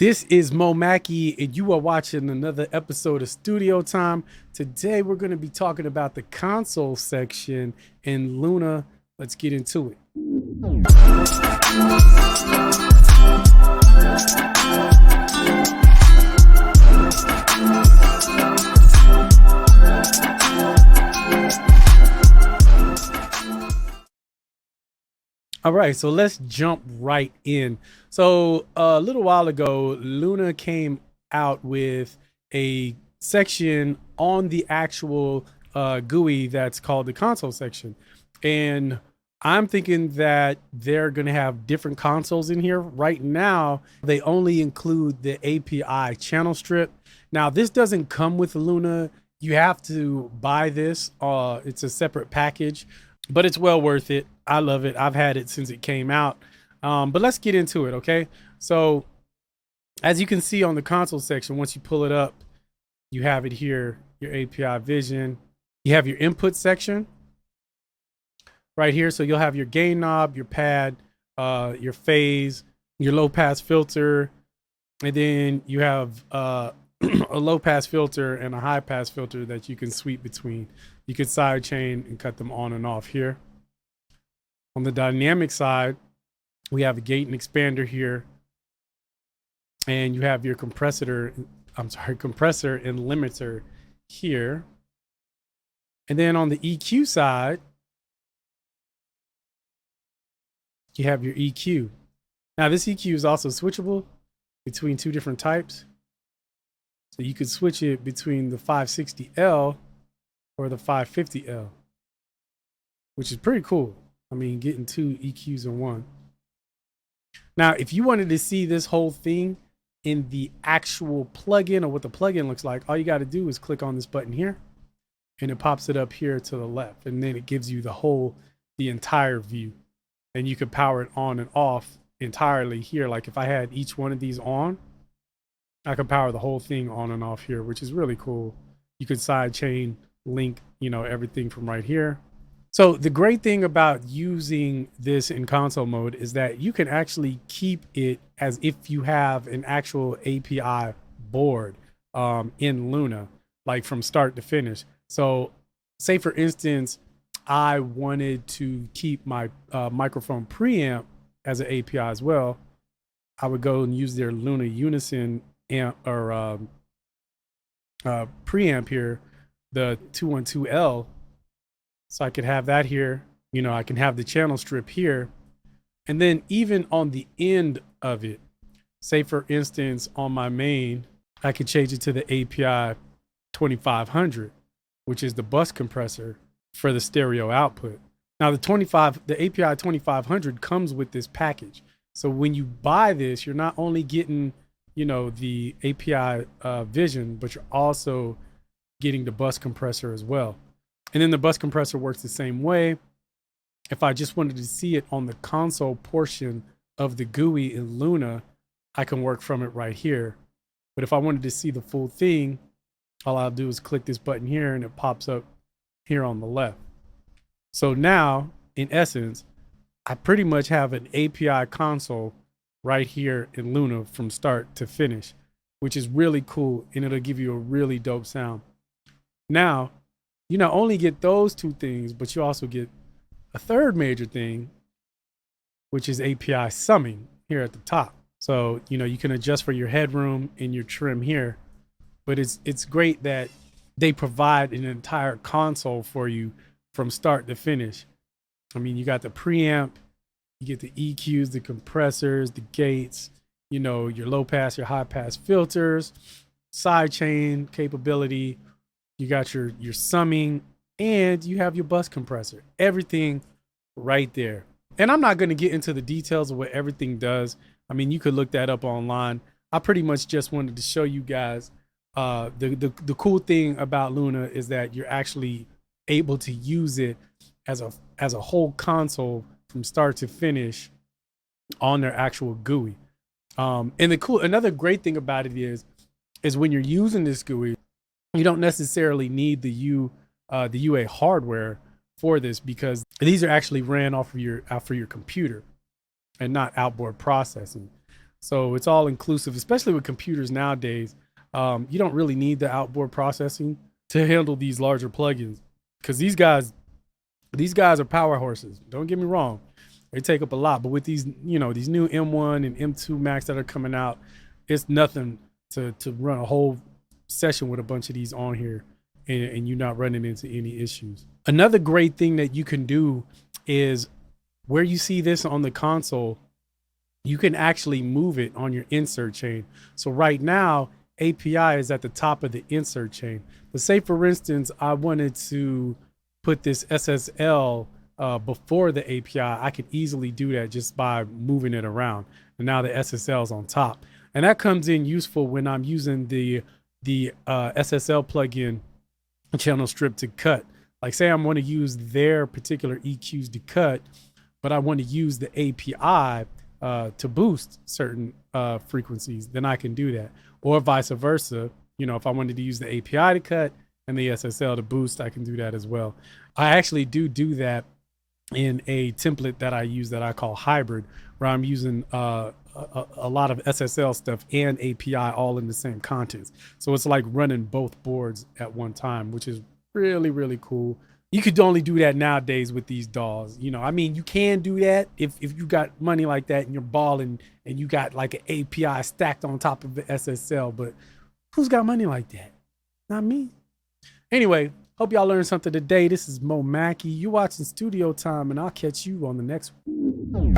This is MoMakki, and you are watching another episode of Studio Time. Today, we're going to be talking about the console section in Luna. Let's get into it. All right, so let's jump right in. So a little while ago, Luna came out with a section on the actual GUI that's called the console section. And I'm thinking that they're going to have different consoles in here. Right now, they only include the API channel strip. Now, this doesn't come with Luna. You have to buy this. It's a separate package, but it's well worth it. I love it. I've had it since it came out. But let's get into it, okay? So as you can see on the console section, once you pull it up, you have it here, your API vision. You have your input section right here. So you'll have your gain knob, your pad, your phase, your low pass filter, and then you have a low pass filter and a high pass filter that you can sweep between. You can side chain and cut them on and off here. On the dynamic side, we have a gate and expander here, and you have your compressor and limiter here. And then on the EQ side, you have your EQ. Now this EQ is also switchable between two different types. So you could switch it between the 560L or the 550L, which is pretty cool. I mean, getting two EQs in one. Now, if you wanted to see this whole thing in the actual plugin or what the plugin looks like, all you got to do is click on this button here and it pops it up here to the left. And then it gives you the entire view, and you could power it on and off entirely here. Like if I had each one of these on, I could power the whole thing on and off here, which is really cool. You could side chain link, everything from right here. So the great thing about using this in console mode is that you can actually keep it as if you have an actual API board in Luna, like from start to finish. So say for instance, I wanted to keep my microphone preamp as an API as well. I would go and use their Luna Unison amp or preamp here, the 212L. So I could have that here, I can have the channel strip here. And then even on the end of it, say for instance, on my main, I could change it to the API 2500, which is the bus compressor for the stereo output. Now the API 2500 comes with this package. So when you buy this, you're not only getting, the API vision, but you're also getting the bus compressor as well. And then the bus compressor works the same way. If I just wanted to see it on the console portion of the GUI in Luna, I can work from it right here. But if I wanted to see the full thing, all I'll do is click this button here and it pops up here on the left. So now, in essence, I pretty much have an API console right here in Luna from start to finish, which is really cool, and it'll give you a really dope sound. Now, you not only get those two things, but you also get a third major thing, which is API summing here at the top. So, you can adjust for your headroom and your trim here, but it's great that they provide an entire console for you from start to finish. I mean, you got the preamp, you get the EQs, the compressors, the gates, your low pass, your high pass filters, side chain capability. You got your summing, and you have your bus compressor. Everything right there. And I'm not going to get into the details of what everything does. I mean, you could look that up online. I pretty much just wanted to show you guys the cool thing about Luna is that you're actually able to use it as a whole console from start to finish on their actual GUI. And another great thing about it is when you're using this GUI, you don't necessarily need the UA hardware for this, because these are actually ran off of your computer and not outboard processing. So it's all inclusive, especially with computers nowadays. You don't really need the outboard processing to handle these larger plugins, because these guys are power horses. Don't get me wrong, they take up a lot. But with these, these new M1 and M2 Max that are coming out, it's nothing to run a whole session with a bunch of these on here, and you're not running into any issues. Another great thing that you can do is where you see this on the console, you can actually move it on your insert chain. So right now, API is at the top of the insert chain. But say, for instance, I wanted to put this SSL before the API, I could easily do that just by moving it around. And now the SSL is on top. And that comes in useful when I'm using the SSL plugin channel strip to cut. Like, say I want to use their particular EQs to cut, but I want to use the API to boost certain frequencies, then I can do that. Or vice versa. If I wanted to use the API to cut and the SSL to boost, I can do that as well. I actually do that in a template that I use that I call hybrid, where I'm using a lot of SSL stuff and API all in the same contents. So it's like running both boards at one time, which is really, really cool. You could only do that nowadays with these DAWs. You can do that if you got money like that and you're balling and you got like an API stacked on top of the SSL, but who's got money like that? Not me. Anyway, hope y'all learned something today. This is MoMakki. You watching Studio Time, and I'll catch you on the next one.